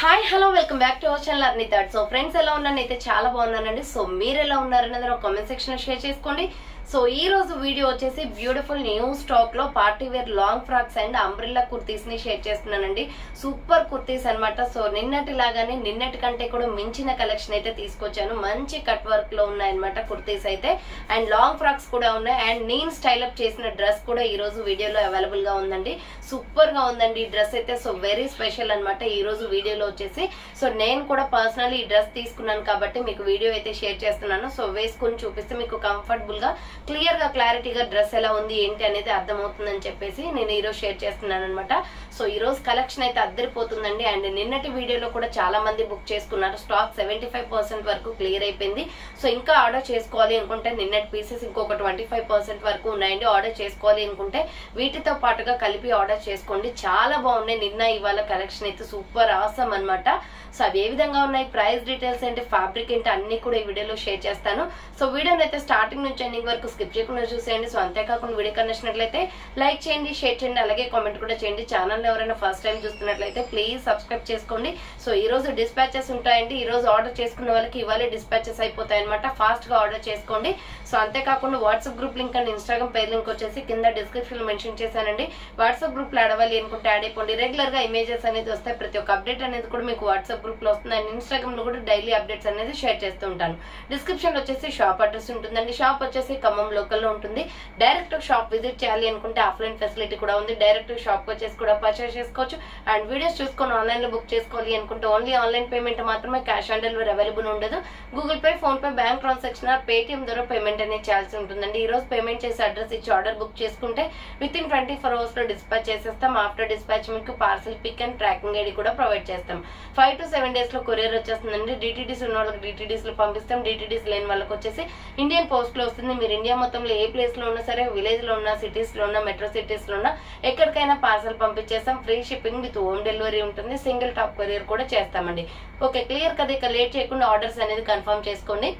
Hi hello welcome back to our channel అర్నీ thought. So friends ఎలా ఉన్నానైతే చాలా బాగున్నానండి. సో మీరు ఎలా ఉన్నారనేది ఒక కామెంట్ సెక్షన్ లో షేర్ చేసుకోండి. సో ఈ రోజు వీడియో వచ్చేసి బ్యూటిఫుల్ న్యూ స్టాక్ లో party wear long frocks and umbrella kurtis ని షేర్ చేస్తున్నానండి. సూపర్ కుర్తీస్ అనమాట. సో నిన్నటి లాగానే నిన్నటి కంటే కూడా మించిన కలెక్షన్ అయితే తీసుకొచ్చాను. మంచి కట్ వర్క్ లో ఉన్నాయన్నమాట కుర్తీస్ అయితే, అండ్ లాంగ్ ఫ్రాక్స్ కూడా ఉన్నాయి. అండ్ నేను స్టైల్ అప్ చేసిన డ్రెస్ కూడా ఈ రోజు వీడియోలో అవైలబుల్ గా ఉందండి. సూపర్ గా ఉందండి ఈ డ్రెస్ అయితే. సో వెరీ స్పెషల్ అనమాట ఈ రోజు వీడియోలో వచ్చేసి. సో నేను కూడా పర్సనల్లీ ఈ డ్రెస్ తీసుకున్నాను కాబట్టి మీకు వీడియో అయితే షేర్ చేస్తున్నాను. సో వేసుకుని చూపిస్తే మీకు కంఫర్టబుల్ గా క్లియర్ గా క్లారిటీగా డ్రెస్ ఎలా ఉంది ఏంటి అనేది అర్థమవుతుందని చెప్పేసి నేను ఈ రోజు షేర్ చేస్తున్నాను అనమాట. సో ఈ రోజు కలెక్షన్ అయితే అద్దరిపోతుందండి. అండ్ నిన్నటి వీడియోలో కూడా చాలా మంది బుక్ చేసుకున్నారు. స్టాక్ 75% వరకు క్లియర్ అయిపోయింది. సో ఇంకా ఆర్డర్ చేసుకోవాలి అనుకుంటే నిన్నటి పీసెస్ ఇంకొక 25% వరకు ఉన్నాయండి. ఆర్డర్ చేసుకోవాలి అనుకుంటే వీటితో పాటుగా కలిపి ఆర్డర్ చేసుకోండి. చాలా బాగున్నాయి నిన్న ఇవాళ కలెక్షన్ అయితే సూపర్ ఆసమ్ అనమాట. సో అవి ఏ విధంగా ఉన్నాయి, ప్రైస్ డీటెయిల్స్ ఏంటి, ఫ్యాబ్రిక్ ఏంటి అన్ని కూడా ఈ వీడియోలో షేర్ చేస్తాను. సో వీడియోని అయితే స్టార్టింగ్ నుంచి ఎండింగ్ వరకు స్కిప్ చేయకుండా చూసేయండి. సో అంతేకాకుండా వీడియో కనెక్ట్నట్లయితే లైక్ చేయండి, షేర్ చేయండి, అలాగే కామెంట్ కూడా చేయండి. ఛానల్ ఎవరైనా ఫస్ట్ టైం చూస్తున్నట్లయితే ప్లీజ్ సబ్స్క్రైబ్ చేసుకోండి. సో ఈ రోజు డిస్పాచెస్ ఉంటాయండి. ఈ రోజు ఆర్డర్ చేసుకున్న వాళ్ళకి ఇవాళ డిస్పాచెస్ అయిపోతాయి అనమాట. ఫాస్ట్ గా ఆర్డర్ చేసుకోండి. సో అంతేకాకుండా WhatsApp group link and Instagram page link వచ్చేసి కింద డిస్క్రిప్షన్ లో మెన్షన్ చేశానండి. వాట్సాప్ గ్రూప్ లో అడవాలి అనుకుంటే యాడ్ అయిపోండి. రెగ్యులర్ గా ఇమేజెస్ అనేది వస్తాయి. ప్రతి ఒక్క అప్డేట్ అనేది కూడా మీకు వాట్సాప్ గ్రూప్ లో వస్తుంది. అండ్ ఇన్స్టాగ్రామ్ లో కూడా డైలీ అప్డేట్స్ అనేది షేర్ చేస్తూ ఉంటాను. డిస్క్రిప్షన్ లో వచ్చేసి షాప్ అడ్రస్ ఉంటుందండి. షాప్ వచ్చేసి ఖమ్మం లోకల్ లో ఉంటుంది. డైరెక్ట్ షాప్ విజిట్ చేయాలి అనుకుంటే ఆఫ్లైన్ ఫెసిలిటీ కూడా ఉంది. డైరెక్ట్ షాప్ వచ్చేసి కూడా పర్చేస్ చేసుకోవచ్చు. అండ్ వీడియోస్ చూసుకొని ఆన్లైన్ లో బుక్ చేసుకోవాలి అనుకుంటే ఓన్లీ ఆన్లైన్ పేమెంట్ మాత్రమే, క్యాష్ ఆన్ డెలివరీ అవైలబుల్ ఉండదు. Google pay, phone pay, bank transaction or Paytm ద్వారా పేమెంట్ అనేది చేయాల్సి ఉంటుందండి. ఈ రోజు పేమెంట్ చేసి అడ్రస్ ఇచ్చి ఆర్డర్ బుక్ చేసుకుంటే విత్ ఇన్ 24 hours లో డిస్పాచ్ చేసేస్తాం. ఆఫ్టర్ డిస్పాచ్ మీకు parcel pick and tracking ID కూడా ప్రొవైడ్ చేస్తాం. 5 to 7 days లో కొరియర్ వచ్చేస్తుందండి. డిటిడిస్ ఉన్న వాళ్ళకి డిటిడిస్ లో పంపిస్తాం. డిటిడిస్ లేని వాళ్ళకి వచ్చేసి ఇండియన్ పోస్ట్ లో వస్తుంది. మీరు ఇండియా మొత్తంలో ఏ ప్లేస్ లో ఉన్నా సరే, విలేజ్ లో ఉన్నా, సిటీస్ లో ఉన్నా, మెట్రో సిటీస్ లో ఉన్నా ఎక్కడికైనా పార్సల్ పంపించేస్తాం. Free shipping with home delivery ఉంటుంది. సింగిల్ టాప్ కొరియర్ కూడా చేస్తామండి. ఓకే, క్లియర్ కదా. ఇక లేట్ చేయకుండా ఆర్డర్స్ అనేది కన్ఫర్మ్ చేసుకోండి.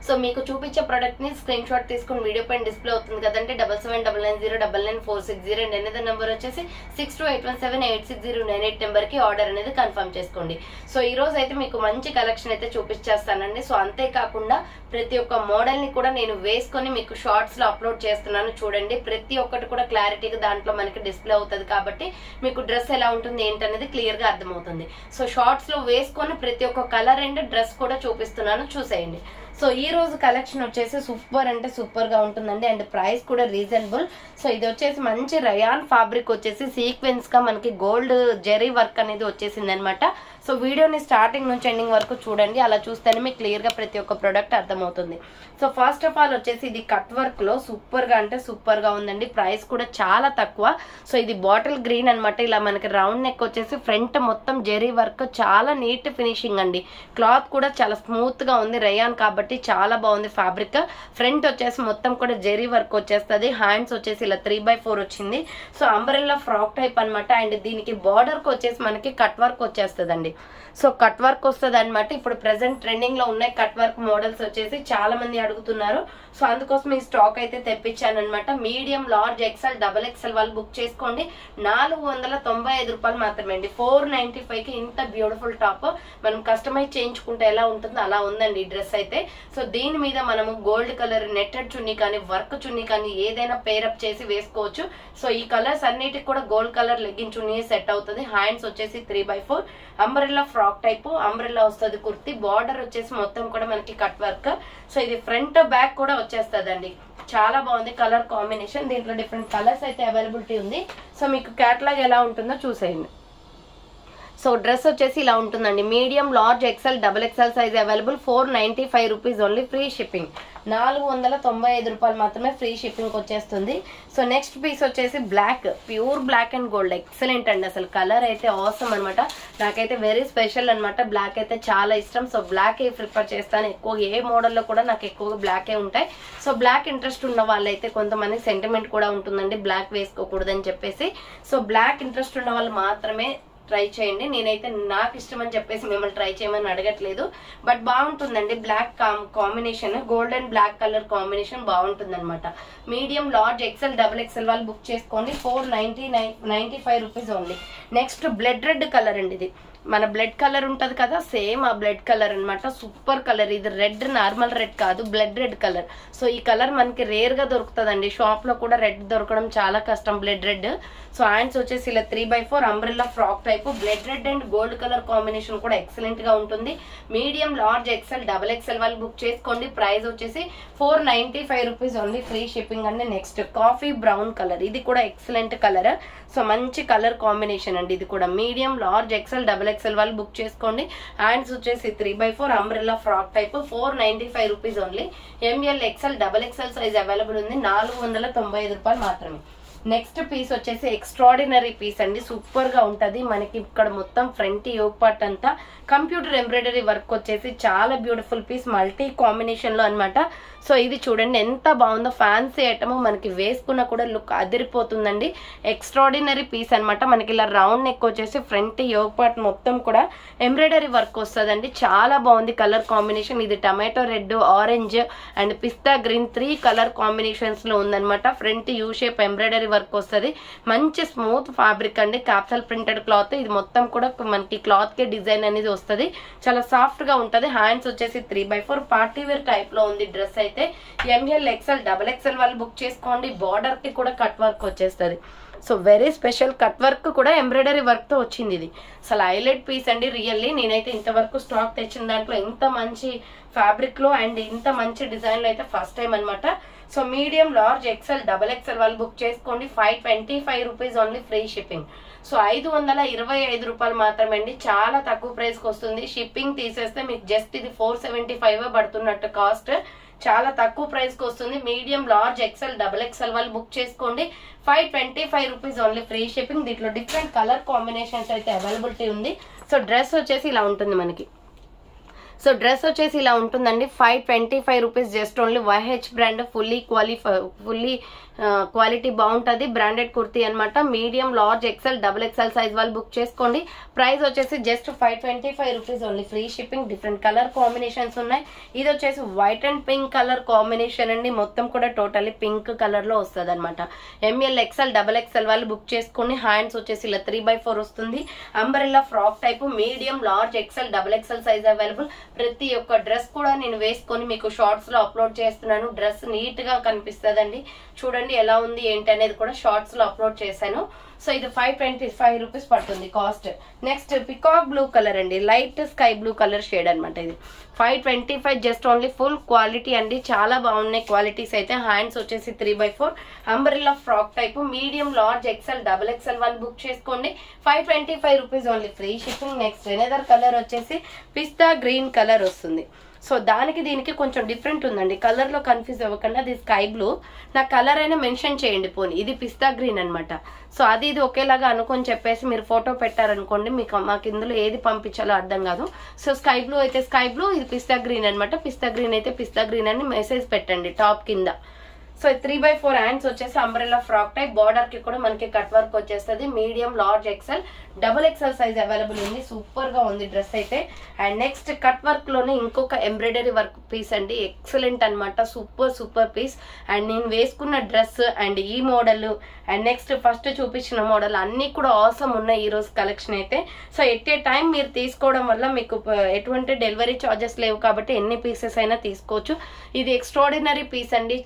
సో మీకు చూపించే ప్రొడక్ట్ ని స్క్రీన్ షాట్ తీసుకుని వీడియో పైన డిస్ప్లే అవుతుంది కదండి. 7799099460 అండ్ అనేది నెంబర్ వచ్చేసి 6281786098 నెంబర్ కి ఆర్డర్ అనేది కన్ఫర్మ్ చేసుకోండి. సో ఈ రోజు అయితే మీకు మంచి కలెక్షన్ అయితే చూపించేస్తానండి. సో అంతేకాకుండా ప్రతి ఒక్క మోడల్ ని కూడా నేను వేసుకొని మీకు షార్ట్స్ లో అప్లోడ్ చేస్తున్నాను. చూడండి, ప్రతి ఒక్కటి కూడా క్లారిటీగా దాంట్లో మనకి డిస్ప్లే అవుతుంది కాబట్టి మీకు డ్రెస్ ఎలా ఉంటుంది ఏంటనేది క్లియర్ గా అర్థమవుతుంది. సో షార్ట్స్ లో వేసుకొని ప్రతి ఒక్క కలర్ అండ్ డ్రెస్ కూడా చూపిస్తున్నాను, చూసేయండి. సో ఈ రోజు కలెక్షన్ వచ్చేసి సూపర్ అంటే సూపర్ గా ఉంటుందండి. అండ్ ప్రైస్ కూడా రీజనబుల్. సో ఇది వచ్చేసి మంచి రయాన్ ఫ్యాబ్రిక్ వచ్చేసి సీక్వెన్స్ గా మనకి గోల్డ్ జెరీ వర్క్ అనేది వచ్చేసింది అనమాట. సో వీడియోని స్టార్టింగ్ నుంచి ఎండింగ్ వరకు చూడండి. అలా చూస్తేనే మీకు క్లియర్ గా ప్రతి ఒక్క ప్రోడక్ట్ అర్థమవుతుంది. సో ఫస్ట్ ఆఫ్ ఆల్ వచ్చేసి ఇది కట్ వర్క్ లో సూపర్ గా అంటే సూపర్ గా ఉందండి. ప్రైస్ కూడా చాలా తక్కువ. సో ఇది బాటిల్ గ్రీన్ అనమాట. ఇలా మనకి రౌండ్ నెక్ వచ్చేసి ఫ్రంట్ మొత్తం జెరీ వర్క్, చాలా నీట్ ఫినిషింగ్ అండి. క్లాత్ కూడా చాలా స్మూత్ గా ఉంది, రయాన్ కాబట్టి చాలా బాగుంది ఫ్యాబ్రిక్. ఫ్రంట్ వచ్చేసి మొత్తం కూడా జెరీ వర్క్ వచ్చేస్తుంది. హ్యాండ్స్ వచ్చేసి ఇలా 3/4 వచ్చింది. సో అంబ్రెల్లా ఫ్రాక్ టైప్ అనమాట. అండ్ దీనికి బార్డర్ కి వచ్చేసి మనకి కట్ వర్క్ వచ్చేస్తుందండి. సో కట్ వర్క్ వస్తుంది అనమాట. ఇప్పుడు ప్రెసెంట్ ట్రెండింగ్ లో ఉన్నాయి కట్ వర్క్ మోడల్స్ వచ్చేసి, చాలా మంది అడుగుతున్నారు. సో అందుకోసం ఈ స్టాక్ అయితే తెప్పించాను అనమాట. మీడియం, లార్జ్, ఎక్సెల్, XXL వాళ్ళు బుక్ చేసుకోండి. 495 రూపాయలు మాత్రమే అండి. 495 కి ఇంత బ్యూటిఫుల్ టాప్ మనం కస్టమైజ్ చేయించుకుంటే ఎలా ఉంటుందో అలా ఉందండి ఈ డ్రెస్ అయితే. సో దీని మీద మనము గోల్డ్ కలర్ నెట్టెడ్ చున్నీ కానీ, వర్క్ చున్నీ కానీ ఏదైనా పేరప్ చేసి వేసుకోవచ్చు. సో ఈ కలర్స్ అన్నిటికి కూడా గోల్డ్ కలర్ లెగ్గిన్ చున్నీ సెట్ అవుతుంది. హ్యాండ్స్ వచ్చేసి 3/4 అంబ్రెల్లా ఫ్రాక్ టైప్ అంబ్రెల్లా వస్తుంది. కుర్తి బార్డర్ వచ్చేసి మొత్తం కూడా మనకి కట్ వర్క్. సో ఇది ఫ్రంట్ బ్యాక్ కూడా వచ్చేస్తుందండి. చాలా బాగుంది కలర్ కాంబినేషన్. దీంట్లో డిఫరెంట్ కలర్స్ అయితే అవైలబిలిటీ ఉంది. సో మీకు క్యాటలాగ్ ఎలా ఉంటుందో చూసేయండి. సో డ్రెస్ వచ్చేసి ఇలా ఉంటుందండి. Medium, large, XL, XXL size available. 495 rupees only, free shipping. 495 రూపాయలు మాత్రమే ఫ్రీ షిప్పింగ్ వచ్చేస్తుంది. సో నెక్స్ట్ పీస్ వచ్చేసి black, pure black and gold. Excellent అండి, అసలు కలర్ అయితే ఆసమ్ అనమాట. నాకైతే వెరీ స్పెషల్ అనమాట. బ్లాక్ అయితే చాలా ఇష్టం. సో బ్లాక్ ప్రిఫర్ చేస్తాను ఎక్కువ. ఏ మోడల్లో కూడా నాకు ఎక్కువగా బ్లాకే ఉంటాయి. సో బ్లాక్ ఇంట్రెస్ట్ ఉన్న వాళ్ళైతే కొంతమంది సెంటిమెంట్ కూడా ఉంటుందండి బ్లాక్ వేసుకోకూడదని చెప్పేసి. సో బ్లాక్ ఇంట్రెస్ట్ ఉన్న వాళ్ళు మాత్రమే ట్రై చేయండి. నేనైతే నాకు ఇష్టం అని చెప్పేసి మిమ్మల్ని ట్రై చేయమని అడగట్లేదు, బట్ బాగుంటుందండి. Black combination, golden black colour combination బాగుంటుంది అనమాట. Medium, large, XL, double XL వాళ్ళు బుక్ చేసుకోండి. 495 rupees only. Next blood red colour అండి. ఇది మన బ్లడ్ కలర్ ఉంటది కదా, సేమ్ ఆ బ్లడ్ కలర్ అనమాట. Super colour. ఇది రెడ్, నార్మల్ రెడ్ కాదు, బ్లడ్ రెడ్ కలర్. సో ఈ కలర్ మనకి రేర్ గా దొరుకుతుందండి. షాప్ లో కూడా రెడ్ దొరకడం చాలా కష్టం, బ్లడ్ రెడ్. సో హ్యాండ్స్ వచ్చేసి ఇలా 3/4 umbrella frock type. Blood red and gold colour combination కూడా ఎక్సలెంట్ గా ఉంటుంది. Medium, large, XL, double XL వాళ్ళు బుక్ చేసుకోండి. ప్రైస్ వచ్చేసి 495 రూపీస్ ఓన్లీ, ఫ్రీ షిప్పింగ్ అండి. Next coffee brown colour. ఇది కూడా ఎక్సలెంట్ కలర్. సో మంచి కలర్ కాంబినేషన్ అండి. ఇది కూడా medium, large, XL, double XL వాళ్ళు బుక్ చేసుకోండి. హ్యాండ్స్ వచ్చేసి 3/4 umbrella frock type. 495 rupees only. M L, XL, double XL size available ఉంది. 495 రూపాయలు మాత్రమే. నెక్స్ట్ పీస్ వచ్చేసి ఎక్స్ట్రాడినరీ పీస్ అండి. సూపర్ గా ఉంటది. మనకి ఇక్కడ మొత్తం ఫ్రంట్ యోక్ పార్ట్ అంతా కంప్యూటర్ ఎంబ్రాయిడరీ వర్క్ వచ్చేసి చాలా బ్యూటిఫుల్ పీస్, మల్టీ కాంబినేషన్ లో అనమాట. సో ఇది చూడండి ఎంత బాగుందో. ఫ్యాన్సీ ఐటమ్, మనకి వేసుకున్న కూడా లుక్ అదిరిపోతుందండి. ఎక్స్ట్రాడినరీ పీస్ అనమాట. మనకి ఇలా రౌండ్ నెక్ వచ్చేసి ఫ్రంట్ యోక్ పార్ట్ మొత్తం కూడా ఎంబ్రాయిడరీ వర్క్ వస్తుందండి. చాలా బాగుంది కలర్ కాంబినేషన్. ఇది tomato red, orange and pista green 3 colour combinations లో ఉందనమాట. Front U shape embroidery work వస్తుంది. మంచి స్మూత్ ఫ్యాబ్రిక్ అండి. Capsule printed cloth. ఇది మొత్తం కూడా మనకి క్లాత్ కే డిజైన్ అనేది వస్తుంది. చాలా సాఫ్ట్ గా ఉంటది. హ్యాండ్స్ వచ్చేసి 3/4 పార్టీ వేర్ టైప్ లో ఉంది డ్రెస్ అయితే. ఎంఎల్, ఎక్సెల్, డబుల్ ఎక్సెల్ వాళ్ళు బుక్ చేసుకోండి. బార్డర్ కి కూడా కట్ వర్క్ వచ్చేస్తుంది. So very special cut work కూడా ఎంబ్రాయిడరీ వర్క్ తో వచ్చింది. ఇది అసలు హైలైట్ పీస్ అండి. రియల్లీ నేనైతే ఇంతవరకు స్టాక్ తెచ్చిన దాంట్లో ఇంత మంచి ఫ్యాబ్రిక్ లో అండ్ ఇంత మంచి డిజైన్ లో అయితే ఫస్ట్ టైం అనమాట. So medium, large, XL, double XL వాళ్ళు బుక్ చేసుకోండి. 525 rupees only, free shipping. So 525 రూపాయలు మాత్రమే అండి. చాలా తక్కువ ప్రైస్ కి వస్తుంది. షిప్పింగ్ తీసేస్తే మీకు జస్ట్ ఇది 475 పడుతున్నట్టు కాస్ట్. చాలా తక్కువ ప్రైస్ కి వస్తుంది. Medium, large, XL, double XL వాళ్ళు బుక్ చేసుకోండి. 525 రూపీస్ ఓన్లీ, ఫ్రీ షిప్పింగ్. దీంట్లో డిఫరెంట్ కలర్ కాంబినేషన్స్ అయితే అవైలబిలిటీ ఉంది. సో డ్రెస్ వచ్చేసి ఇలా ఉంటుంది మనకి. సో డ్రెస్ వచ్చేసి ఇలా ఉంటుందండి. 525 rupees just only. YH brand, fully quality బాగుంటుంది. బ్రాండెడ్ కుర్తీ అనమాట. Medium, large, XL, double XL size వాళ్ళు బుక్ చేసుకోండి. ప్రైస్ వచ్చేసి just 525 rupees only, free shipping. Different colour combinations ఉన్నాయి. ఇది వచ్చేసి white and pink colour combination అండి. మొత్తం కూడా టోటల్లీ పింక్ కలర్ లో వస్తుంది అనమాట. ఎంఎల్, ఎక్సెల్, డబుల్ ఎక్సెల్ వాళ్ళు బుక్ చేసుకోండి. హ్యాండ్స్ వచ్చేసి ఇలా 3/4 వస్తుంది. Umbrella frock type. Medium, large, XL, double XL size available. ప్రతి ఒక్క డ్రెస్ కూడా నేను వేసుకొని మీకు షార్ట్స్ లో అప్లోడ్ చేస్తున్నాను. డ్రెస్ నీట్ గా కనిపిస్తుందండి. చూడండి ఎలా ఉంది ఏంటి అనేది కూడా షార్ట్స్ లో అప్లోడ్ చేశాను. సో ఇది 525 రూపీస్ పడుతుంది cost. Next peacock blue colour అండి. Light sky blue colour shade అనమాట. ఇది 525 జస్ట్ ఓన్లీ. ఫుల్ క్వాలిటీ అండి. చాలా బాగున్నాయి క్వాలిటీస్ అయితే. హ్యాండ్స్ వచ్చేసి 3/4 umbrella frock type. Medium, large, XL, double XL వాళ్ళు బుక్ చేసుకోండి. 525 rupees only, free shipping. Next another colour వచ్చేసి పిస్తా గ్రీన్ కలర్ వస్తుంది. సో దానికి దీనికి కొంచెం డిఫరెంట్ ఉందండి. కలర్ లో కన్ఫ్యూజ్ అవ్వకుండా అది స్కై బ్లూ. నా కలర్ అయినా మెన్షన్ చేయండి పోనీ. ఇది పిస్తా గ్రీన్ అనమాట. సో అది ఇది ఒకేలాగా అనుకొని చెప్పేసి మీరు ఫోటో పెట్టారనుకోండి, మాకు ఇందులో ఏది పంపించాలో అర్థం కాదు. సో స్కై బ్లూ అయితే స్కై బ్లూ, ఇది పిస్తా గ్రీన్ అనమాట. పిస్తా గ్రీన్ అయితే పిస్తా గ్రీన్ అని మెసేజ్ పెట్టండి టాప్ కింద. సో 3/4 హ్యాండ్స్ వచ్చేసి అంబ్రెల్లా ఫ్రాక్ టైప్. బార్డర్ కి కూడా మనకి కట్ వర్క్ వచ్చేస్తుంది. Medium, large, XL, double XL size available ఉంది. సూపర్ గా ఉంది డ్రెస్ అయితే. అండ్ నెక్స్ట్ కట్ వర్క్ లోనే ఇంకొక ఎంబ్రాయిడరీ వర్క్ పీస్ అండి. ఎక్సలెంట్ అనమాట. Super piece. అండ్ నేను వేసుకున్న డ్రెస్ అండ్ ఈ మోడల్ అండ్ నెక్స్ట్ ఫస్ట్ చూపించిన మోడల్ అన్ని కూడా ఆసమ్ ఉన్నాయి ఈ రోజు కలెక్షన్ అయితే. సో ఎట్ ఏ టైం మీరు తీసుకోవడం వల్ల మీకు ఎటువంటి డెలివరీ చార్జెస్ లేవు కాబట్టి ఎన్ని పీసెస్ అయినా తీసుకోవచ్చు. ఇది ఎక్స్ట్రాడినరీ పీస్ అండి.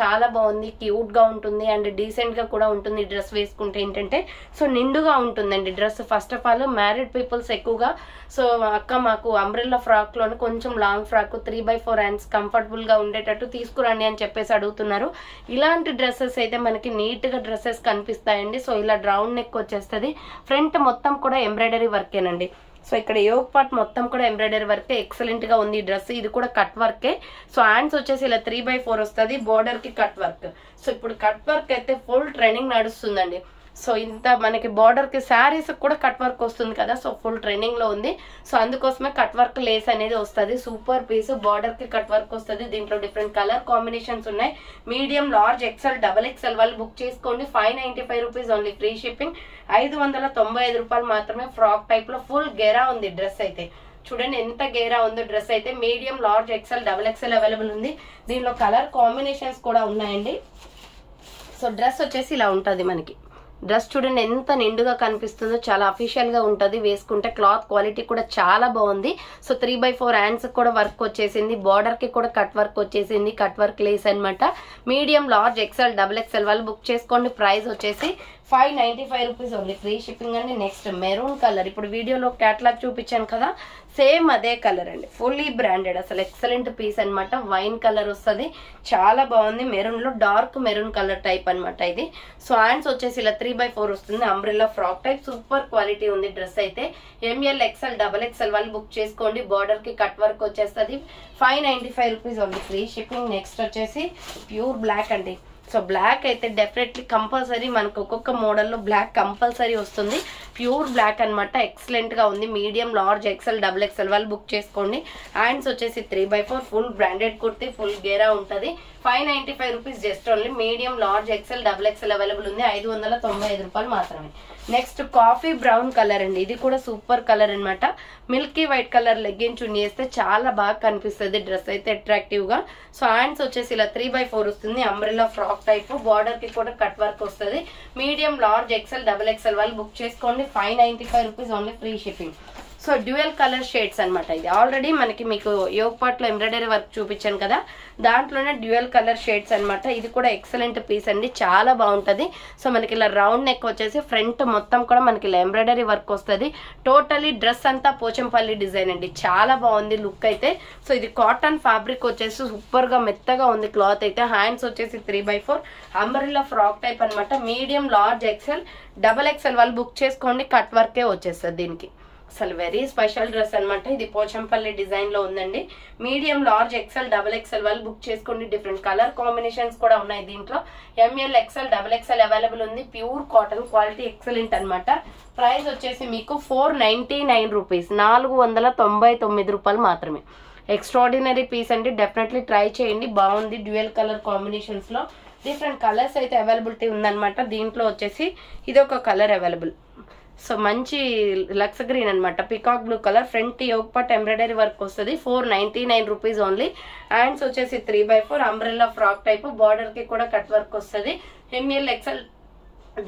చాలా బాగుంది. క్యూట్ గా ఉంటుంది అండ్ డీసెంట్ గా కూడా ఉంటుంది. డ్రెస్ వేసుకుంటే ఏంటంటే సో నిండుగా ఉంటుందండి dress. First of all married peoples ఎక్కువగా సో అక్క మాకు అంబ్రెల్లా ఫ్రాక్ లోనే కొంచెం లాంగ్ ఫ్రాక్ 3/4 హ్యాండ్స్ కంఫర్టబుల్ గా ఉండేటట్టు తీసుకురండి అని చెప్పేసి అడుగుతున్నారు. ఇలాంటి డ్రెస్సెస్ అయితే మనకి నీట్ గా డ్రెస్సెస్ కనిపిస్తాయండి. సో ఇలా రౌండ్ నెక్ వచ్చేస్తుంది. ఫ్రంట్ మొత్తం కూడా ఎంబ్రాయిడరీ వర్కేనండి. సో ఇక్కడ యోగ్ పార్ట్ మొత్తం కూడా ఎంబ్రాయిడరీ వర్క్. ఎక్సలెంట్ గా ఉంది డ్రెస్. ఇది కూడా కట్ వర్కే. సో హ్యాండ్స్ వచ్చేసి ఇలా 3/4 వస్తుంది. బోర్డర్ కి కట్ వర్క్. సో ఇప్పుడు కట్ వర్క్ అయితే ఫుల్ ట్రెండింగ్ నడుస్తుందండి. సో ఇంత మనకి బార్డర్కి శారీస్ కూడా కట్ వర్క్ వస్తుంది కదా, సో ఫుల్ ట్రెండింగ్లో ఉంది. సో అందుకోసమే కట్ వర్క్ లేస్ అనేది వస్తుంది. సూపర్ పీస్, బార్డర్కి కట్ వర్క్ వస్తుంది. దీంట్లో డిఫరెంట్ కలర్ కాంబినేషన్స్ ఉన్నాయి. Medium, large, XL, double XL వాళ్ళు బుక్ చేసుకోండి. 595 రూపీస్ ఓన్లీ, ఫ్రీ షిప్పింగ్. 595 రూపాయలు మాత్రమే. ఫ్రాక్ టైప్లో ఫుల్ గెరా ఉంది డ్రెస్ అయితే. చూడండి ఎంత గేరా ఉందో డ్రెస్ అయితే. Medium, large, XL, double XL available ఉంది. దీనిలో కలర్ కాంబినేషన్స్ కూడా ఉన్నాయండి. సో డ్రెస్ వచ్చేసి ఇలా ఉంటుంది మనకి. డ్రెస్ చూడండి ఎంత నిండుగా కనిపిస్తుందో, చాలా అఫీషియల్ గా ఉంటుంది వేసుకుంటే. క్లాత్ క్వాలిటీ కూడా చాలా బాగుంది. సో 3/4 హ్యాండ్స్ కూడా వర్క్ వచ్చేసింది. బార్డర్ కి కూడా కట్ వర్క్ వచ్చేసింది, కట్ వర్క్ లేస్ అనమాట. Medium, large, XL, double XL వాళ్ళు బుక్ చేసుకోండి. ప్రైస్ వచ్చేసి 595 రూపీస్ ఓన్లీ, ఫ్రీ షిప్పింగ్ అండి. నెక్స్ట్ మెరూన్ కలర్, ఇప్పుడు వీడియోలో క్యాటలాగ్ చూపించాను కదా, సేమ్ అదే కలర్ అండి. ఫుల్లీ బ్రాండెడ్, అసలు ఎక్సలెంట్ పీస్ అనమాట. వైన్ కలర్ వస్తుంది, చాలా బాగుంది. మెరూన్ లో డార్క్ మెరూన్ కలర్ టైప్ అనమాట ఇది. సో హ్యాండ్స్ వచ్చేసి ఇలా 3/4 వస్తుంది. Umbrella frock type, super quality ఉంది డ్రెస్ అయితే. ఎంఎల్, ఎక్సెల్, డబల్ ఎక్సెల్ వాళ్ళు బుక్ చేసుకోండి. బార్డర్ కి కట్ వర్క్ వచ్చేస్తుంది. 595 rupees only, free shipping. Next వచ్చేసి ప్యూర్ బ్లాక్ అండి. సో బ్లాక్ అయితే డెఫినెట్లీ కంపల్సరీ మనకు ఒక్కొక్క మోడల్లో బ్లాక్ కంపల్సరీ వస్తుంది. ప్యూర్ బ్లాక్ అనమాట, ఎక్సలెంట్ గా ఉంది. Medium, large, XL, double XL వాళ్ళు బుక్ చేసుకోండి. హ్యాండ్స్ వచ్చేసి 3/4, ఫుల్ బ్రాండెడ్ కుర్తీ, ఫుల్ గేరా ఉంటుంది. 595 rupees just only. Medium, large, XL, double XL available ఉంది. 595 రూపాయలు మాత్రమే. నెక్స్ట్ కాఫీ బ్రౌన్ కలర్ అండి. ఇది కూడా సూపర్ కలర్ అనమాట. మిల్కీ వైట్ కలర్ లెగ్గిన్ చున్నీ వేస్తే చాలా బాగా కనిపిస్తుంది డ్రెస్ అయితే అట్రాక్టివ్ గా. సో హ్యాండ్స్ వచ్చేసి ఇలా 3/4 వస్తుంది. అంబ్రెల్లా ఫ్రాక్ టైప్, బార్డర్ కి కూడా కట్ వర్క్ వస్తుంది. Medium, large, XL, double XL వాళ్ళు బుక్ చేసుకోండి. 595 rupees only, free shipping. So dual colour shades అనమాట. ఇది ఆల్రెడీ మనకి మీకు యోగ్ పార్ట్ లో ఎంబ్రాయిడరీ వర్క్ చూపించాను కదా, దాంట్లోనే డ్యూయల్ కలర్ షేడ్స్ అనమాట. ఇది కూడా ఎక్సలెంట్ పీస్ అండి, చాలా బాగుంటది. సో మనకి ఇలా రౌండ్ నెక్ వచ్చేసి ఫ్రంట్ మొత్తం కూడా మనకి ఇలా ఎంబ్రాయిడరీ వర్క్ వస్తుంది. టోటలీ డ్రెస్ అంతా పోచంపల్లి డిజైన్ అండి, చాలా బాగుంది లుక్ అయితే. సో ఇది కాటన్ ఫ్యాబ్రిక్ వచ్చేసి సూపర్ గా మెత్తగా ఉంది క్లాత్ అయితే. హ్యాండ్స్ వచ్చేసి 3/4, అంబ్రెల్లా ఫ్రాక్ టైప్ అనమాట. Medium, large, XL, double XL వాళ్ళు బుక్ చేసుకోండి. కట్ వర్కే వచ్చేస్తుంది దీనికి. అసలు వెరీ స్పెషల్ డ్రెస్ అనమాట. ఇది పోచంపల్లి డిజైన్ లో ఉందండి. Medium, large, XL, double XL వాళ్ళు బుక్ చేసుకోండి. డిఫరెంట్ కలర్ కాంబినేషన్స్ కూడా ఉన్నాయి దీంట్లో. M L, XL, double XL available ఉంది. ప్యూర్ కాటన్ క్వాలిటీ, ఎక్సలెంట్ అనమాట. ప్రైస్ వచ్చేసి మీకు 499 రూపీస్, 499 రూపాయలు మాత్రమే. ఎక్స్ట్రాడినరీ పీస్ అండి, డెఫినెట్లీ ట్రై చేయండి, బాగుంది. డ్యూయల్ కలర్ కాంబినేషన్స్ లో డిఫరెంట్ కలర్స్ అయితే అవైలబిలిటీ ఉందన్నమాట. దీంట్లో వచ్చేసి ఇది ఒక కలర్ అవైలబుల్. సో మంచి లక్స్ గ్రీన్ అనమాట, peacock blue colour. Front yoke part embroidery work వస్తుంది. 499 రూపీస్ ఓన్లీ. హ్యాండ్స్ వచ్చేసి 3/4, అంబ్రెల్లా ఫ్రాక్ టైప్, బార్డర్ కి కూడా కట్ వర్క్ వస్తుంది. ఎంఎల్, ఎక్సెల్,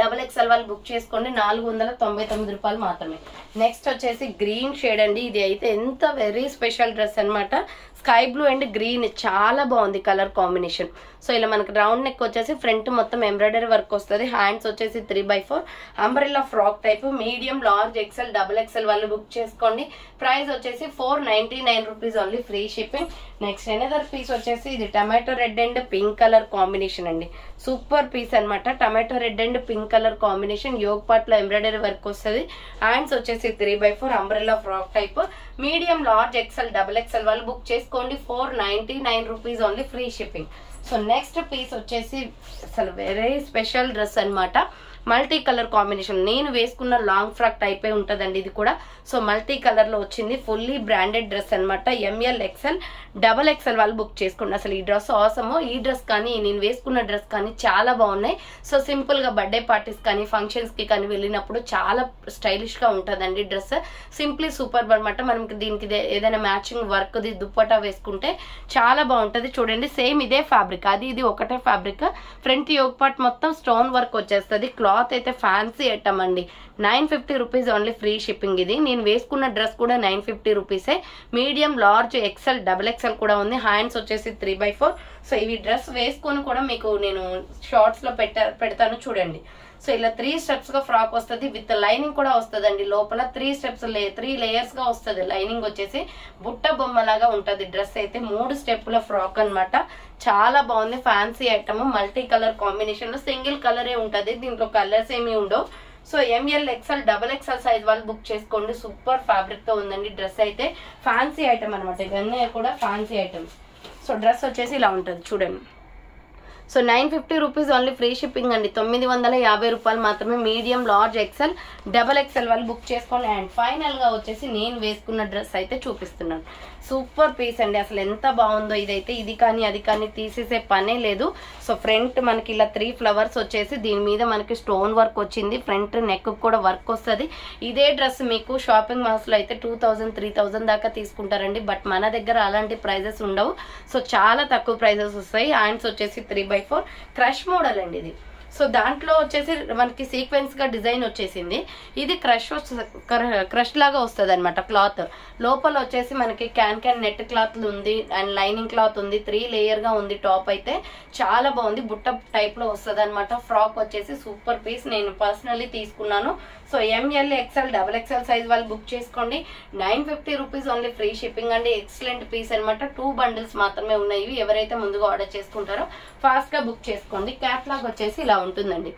డబల్ ఎక్సెల్ వాళ్ళు బుక్ చేసుకోండి. 499 రూపాయలు మాత్రమే. నెక్స్ట్ వచ్చేసి గ్రీన్ షేడ్ అండి. ఇది అయితే ఎంత వెరీ స్పెషల్ డ్రెస్ అనమాట. స్కై బ్లూ అండ్ గ్రీన్, చాలా బాగుంది కలర్ కాంబినేషన్. సో ఇలా మనకి రౌండ్ నెక్ వచ్చేసి ఫ్రంట్ మొత్తం ఎంబ్రాయిడరీ వర్క్ వస్తుంది. హ్యాండ్స్ వచ్చేసి 3/4, umbrella frock type. Medium, large, XL, double XL వాళ్ళు బుక్ చేసుకోండి. ప్రైస్ వచ్చేసి 499 rupees only, free shipping. Next another piece వచ్చేసి ఇది tomato red and pink colour combination అండి. సూపర్ పీస్ అనమాట. Tomato red and pink colour combination. Yog part లో embroidery work వస్తుంది. Hands వచ్చేసి 3/4, umbrella frock type. Medium, large, XL, double XL వాళ్ళు book చేసుకోండి. 499 rupees only, free shipping. So next piece వచ్చేసి అసలు very special dress అనమాట. Multi colour combination. నేను వేసుకున్న లాంగ్ ఫ్రాక్ టైపే ఉంటుందండి ఇది కూడా. సో మల్టీ కలర్ లో వచ్చింది. ఫుల్లీ బ్రాండెడ్ డ్రెస్ అనమాట. ఎంఎల్, ఎక్సెల్, డబల్ ఎక్సెల్ వాళ్ళు బుక్ చేసుకోండి. అసలు ఈ డ్రెస్ అవసరమో, ఈ డ్రెస్ కానీ నేను వేసుకున్న డ్రెస్ కానీ చాలా బాగున్నాయి. సో సింపుల్ గా బర్త్డే పార్టీస్ కానీ ఫంక్షన్స్ కి కానీ వెళ్ళినప్పుడు చాలా స్టైలిష్ గా ఉంటుందండి డ్రెస్. సింప్లీ సూపర్ అనమాట. మనకి దీనికి ఏదైనా మ్యాచింగ్ వర్క్ ది దుప్పటా వేసుకుంటే చాలా బాగుంటది. చూడండి సేమ్ ఇదే ఫ్యాబ్రిక్, అది ఇది ఒకటే ఫ్యాబ్రిక్. ఫ్రంట్ యోగ్ పార్ట్ మొత్తం స్టోన్ వర్క్ వచ్చేస్తుంది. క్లాత్ అయితే ఫ్యాన్సీ ఐటమ్ అండి. 950 రూపీస్ ఓన్లీ, ఫ్రీ షిప్పింగ్. ఇది నేను వేసుకున్న డ్రెస్ కూడా 950 రూపీసే. Medium, large, XL, double XL కూడా ఉంది. హ్యాండ్స్ వచ్చేసి 3/4. సో ఇవి డ్రెస్ వేసుకొని కూడా మీకు నేను షార్ట్స్ లో పెడతాను చూడండి. సో ఇలా 3 స్టెప్స్ గా ఫ్రాక్ వస్తుంది. విత్ లైనింగ్ కూడా వస్తుంది అండి. లోపల 3 లేయర్స్ గా వస్తుంది. లైనింగ్ వచ్చేసి బుట్ట బొమ్మలాగా ఉంటది డ్రెస్ అయితే. 3 స్టెప్పుల ఫ్రాక్ అనమాట. చాలా బాగుంది, fancy item. Multi colour combination లో సింగిల్ కలరే ఉంటది, దీంట్లో కలర్స్ ఏమి ఉండవు. So M L, XL, double XL size వాళ్ళు బుక్ చేసుకోండి. సూపర్ ఫ్యాబ్రిక్ తో ఉందండి డ్రెస్ అయితే. ఫ్యాన్సీ ఐటమ్ అనమాట. ఇవన్నీ కూడా ఫ్యాన్సీ ఐటమ్స్. సో డ్రెస్ వచ్చేసి ఇలా ఉంటుంది చూడండి. So 950 rupees only free shipping అండి. 950 రూపాయలు మాత్రమే. Medium, large, XL, double XL వాళ్ళు బుక్ చేసుకోండి. అండ్ ఫైనల్ గా వచ్చేసి నేను వేసుకున్న డ్రెస్ అయితే చూపిస్తున్నాను. సూపర్ పీస్ అండి, అసలు ఎంత బాగుందో ఇదైతే. ఇది కానీ అది కానీ తీసేసే పనే లేదు. సో ఫ్రంట్ మనకి ఇలా 3 ఫ్లవర్స్ వచ్చేసి దీని మీద మనకి స్టోన్ వర్క్ వచ్చింది. ఫ్రంట్ నెక్ కూడా వర్క్ వస్తుంది. ఇదే డ్రెస్ మీకు షాపింగ్ మాల్స్ లో అయితే 2000, 3000 దాకా తీసుకుంటారండి. బట్ మన దగ్గర అలాంటి ప్రైజెస్ ఉండవు. సో చాలా తక్కువ ప్రైజెస్ వస్తాయి. హ్యాండ్స్ వచ్చేసి 3/4 క్రష్ మోడల్ అండి ఇది. సో దాంట్లో వచ్చేసి మనకి సీక్వెన్స్ గా డిజైన్ వచ్చేసింది. ఇది క్రష్ లాగా వస్తుంది అనమాట. క్లాత్ లోపల వచ్చేసి మనకి క్యాన్ నెట్ క్లాత్ ఉంది అండ్ లైనింగ్ క్లాత్ ఉంది. 3 లేయర్ గా ఉంది. టాప్ అయితే చాలా బాగుంది. బుట్ట టైప్ లో వస్తుంది అనమాట. ఫ్రాక్ వచ్చేసి సూపర్ పీస్. నేను పర్సనల్లీ తీసుకున్నాను. So ML, XL, double XL size వాళ్ళు బుక్ చేసుకోండి. 950 రూపీస్ ఓన్లీ ఫ్రీ షిప్పింగ్ అండి. ఎక్సలెంట్ పీస్ అనమాట. 2 బండిల్స్ మాత్రమే ఉన్నాయి. ఎవరైతే ముందుగా ఆర్డర్ చేసుకుంటారో ఫాస్ట్ గా బుక్ చేసుకోండి. క్యాట్లాగ్ వచ్చేసి ఇలా ఉంటుందండి.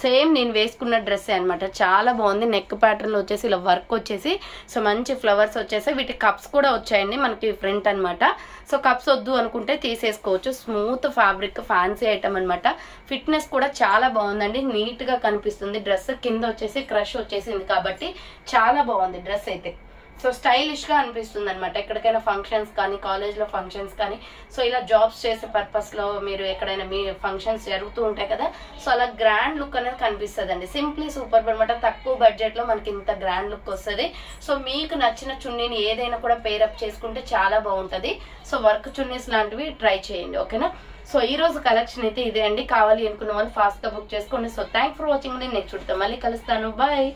సేమ్ నేను వేసుకున్న డ్రెస్ అనమాట. చాలా బాగుంది. నెక్ ప్యాటర్న్ వచ్చేసి ఇలా వర్క్ వచ్చేసి సో మంచి ఫ్లవర్స్ వచ్చేసి వీటి కప్స్ కూడా వచ్చాయండి మనకి ఫ్రంట్ అనమాట. సో కప్స్ వద్దు అనుకుంటే తీసేసుకోవచ్చు. స్మూత్ ఫ్యాబ్రిక్, ఫ్యాన్సీ ఐటమ్ అనమాట. ఫిట్నెస్ కూడా చాలా బాగుందండి. నీట్ గా కనిపిస్తుంది డ్రెస్. కింద వచ్చేసి క్రష్ వచ్చేసింది కాబట్టి చాలా బాగుంది డ్రెస్ అయితే. సో స్టైలిష్ గా అనిపిస్తుంది అనమాట. ఎక్కడికైనా ఫంక్షన్స్ కానీ, కాలేజ్ లో ఫంక్షన్స్ కానీ, సో ఇలా జాబ్స్ చేసే పర్పస్ లో మీరు ఎక్కడైనా మీ ఫంక్షన్స్ జరుగుతూ ఉంటాయి కదా, సో అలా గ్రాండ్ లుక్ అనేది కనిపిస్తుంది అండి. సింప్లీ సూపర్ అనమాట. తక్కువ బడ్జెట్ లో మనకి ఇంత గ్రాండ్ లుక్ వస్తుంది. సో మీకు నచ్చిన చున్నీని ఏదైనా కూడా పేరప్ చేసుకుంటే చాలా బాగుంటది. సో వర్క్ చున్నీస్ లాంటివి ట్రై చేయండి. ఓకేనా? సో ఈ రోజు కలెక్షన్ అయితే ఇదే అండి. కావాలి అనుకున్న వాళ్ళు ఫాస్ట్ గా బుక్ చేసుకోండి. So thank for watching. Next చూద్దాం, మళ్ళీ కలుస్తాను. బాయ్.